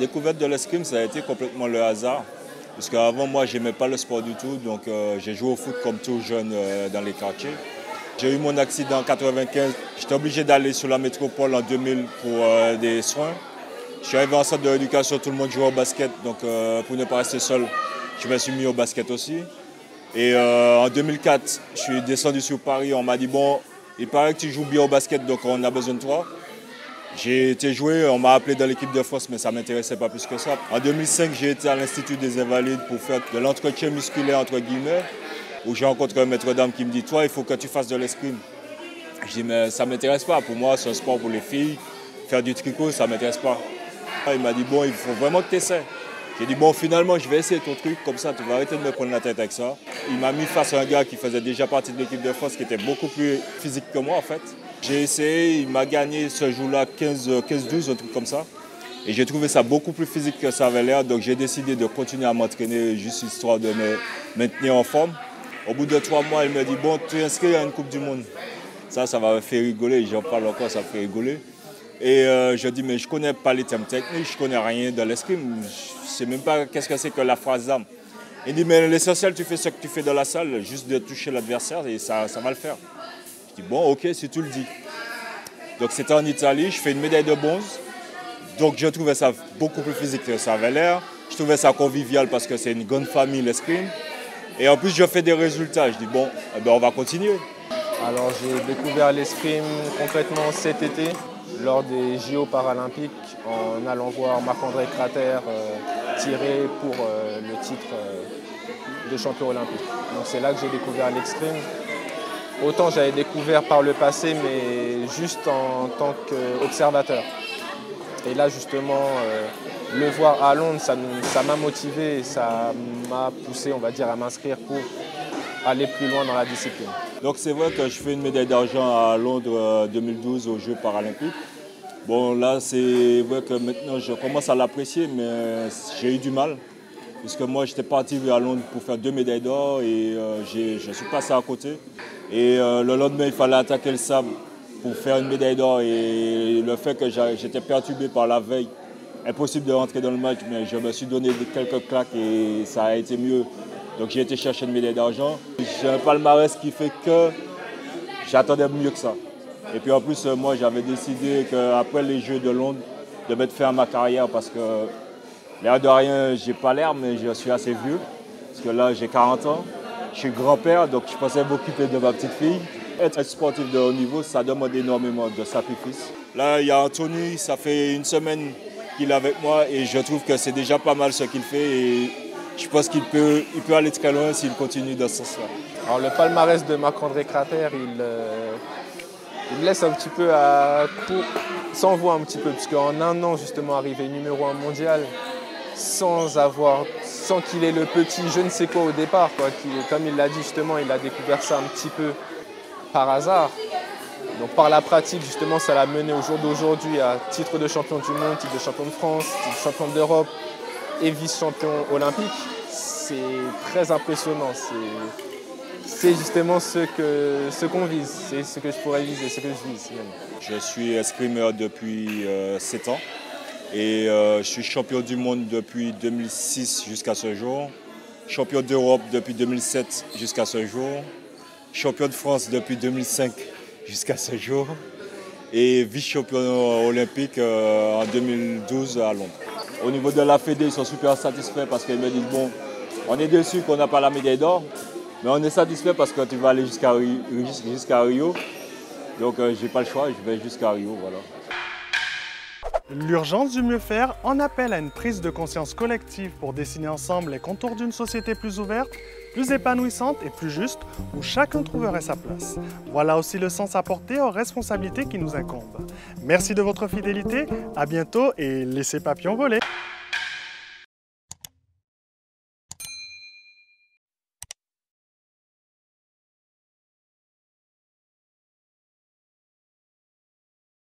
La découverte de l'escrime, ça a été complètement le hasard. Parce qu'avant, moi, je n'aimais pas le sport du tout. Donc, j'ai joué au foot comme tout jeune dans les quartiers. J'ai eu mon accident en 1995. J'étais obligé d'aller sur la métropole en 2000 pour des soins. Je suis arrivé en centre de rééducation, tout le monde jouait au basket. Donc, pour ne pas rester seul, je me suis mis au basket aussi. Et en 2004, je suis descendu sur Paris. On m'a dit, bon, il paraît que tu joues bien au basket, donc on a besoin de toi. J'ai été joué, on m'a appelé dans l'équipe de France, mais ça ne m'intéressait pas plus que ça. En 2005, j'ai été à l'Institut des Invalides pour faire de l'entretien musculaire, entre guillemets, où j'ai rencontré un maître d'armes qui me dit, toi, il faut que tu fasses de l'escrime. Je dis, mais ça ne m'intéresse pas. Pour moi, c'est un sport pour les filles. Faire du tricot, ça ne m'intéresse pas. Il m'a dit, bon, il faut vraiment que tu essaies. J'ai dit, bon, finalement, je vais essayer ton truc, comme ça, tu vas arrêter de me prendre la tête avec ça. Il m'a mis face à un gars qui faisait déjà partie de l'équipe de France, qui était beaucoup plus physique que moi, en fait. J'ai essayé, il m'a gagné ce jour-là 15-12, un truc comme ça. Et j'ai trouvé ça beaucoup plus physique que ça avait l'air, donc j'ai décidé de continuer à m'entraîner, juste histoire de me maintenir en forme. Au bout de 3 mois, il m'a dit, bon, tu es inscrit à une Coupe du Monde. Ça va me faire rigoler, j'en parle encore, ça me fait rigoler. Et je dis, mais je ne connais pas les termes techniques, je ne connais rien de l'escrime, je ne sais même pas qu'est-ce que c'est que la phrase d'arme. Il dit, mais l'essentiel, tu fais ce que tu fais dans la salle, juste de toucher l'adversaire et ça va le faire. Je dis, bon, ok, si tu le dis. Donc c'était en Italie, je fais une médaille de bronze. Donc je trouvais ça beaucoup plus physique que ça avait l'air. Je trouvais ça convivial parce que c'est une grande famille, l'escrime. Et en plus, je fais des résultats. Je dis, bon, eh ben, on va continuer. Alors j'ai découvert l'escrime concrètement cet été, lors des JO paralympiques, en allant voir Marc-André Crater tirer pour le titre de champion olympique. Donc c'est là que j'ai découvert l'escrime. Autant j'avais découvert par le passé, mais juste en tant qu'observateur. Et là justement, le voir à Londres, ça m'a motivé et ça m'a poussé, on va dire, à m'inscrire pour aller plus loin dans la discipline. Donc c'est vrai que je fais une médaille d'argent à Londres 2012 aux Jeux paralympiques. Bon là c'est vrai que maintenant je commence à l'apprécier, mais j'ai eu du mal. Puisque moi j'étais parti à Londres pour faire 2 médailles d'or et je suis passé à côté. Et le lendemain il fallait attaquer le sable pour faire une médaille d'or. Et le fait que j'étais perturbé par la veille, impossible de rentrer dans le match, mais je me suis donné quelques claques et ça a été mieux. Donc j'ai été chercher une médaille d'argent. J'ai un palmarès qui fait que j'attendais mieux que ça. Et puis en plus, moi j'avais décidé qu'après les Jeux de Londres, de mettre fin à ma carrière parce que l'air de rien, j'ai pas l'air, mais je suis assez vieux. Parce que là j'ai 40 ans, je suis grand-père, donc je pensais m'occuper de ma petite fille. Être sportif de haut niveau, ça demande énormément de sacrifices. Là il y a Anthony, ça fait une semaine qu'il est avec moi et je trouve que c'est déjà pas mal ce qu'il fait. Et je pense qu'il peut aller très loin s'il continue dans ce sens-là. Alors le palmarès de Marc-André Crater, il laisse un petit peu s'envoie un petit peu, puisqu'en un an justement arrivé numéro 1 mondial, sans qu'il ait le petit je ne sais quoi au départ, quoi, comme il l'a dit justement, il a découvert ça un petit peu par hasard. Donc par la pratique justement, ça l'a mené au jour d'aujourd'hui à titre de champion du monde, titre de champion de France, titre de champion d'Europe et vice-champion olympique. C'est très impressionnant. C'est justement ce qu'on vise, c'est ce que je pourrais viser, ce que je vise même. Je suis escrimeur depuis 7 ans et je suis champion du monde depuis 2006 jusqu'à ce jour, champion d'Europe depuis 2007 jusqu'à ce jour, champion de France depuis 2005 jusqu'à ce jour et vice-champion olympique en 2012 à Londres. Au niveau de la Fédé, ils sont super satisfaits parce qu'ils me disent, bon, on est déçus qu'on n'a pas la médaille d'or, mais on est satisfait parce que tu vas aller jusqu'à Rio. Donc j'ai pas le choix, je vais jusqu'à Rio, voilà. L'urgence du mieux faire en appelle à une prise de conscience collective pour dessiner ensemble les contours d'une société plus ouverte, plus épanouissante et plus juste, où chacun trouverait sa place. Voilà aussi le sens apporté aux responsabilités qui nous incombent. Merci de votre fidélité, à bientôt et laissez papillon voler.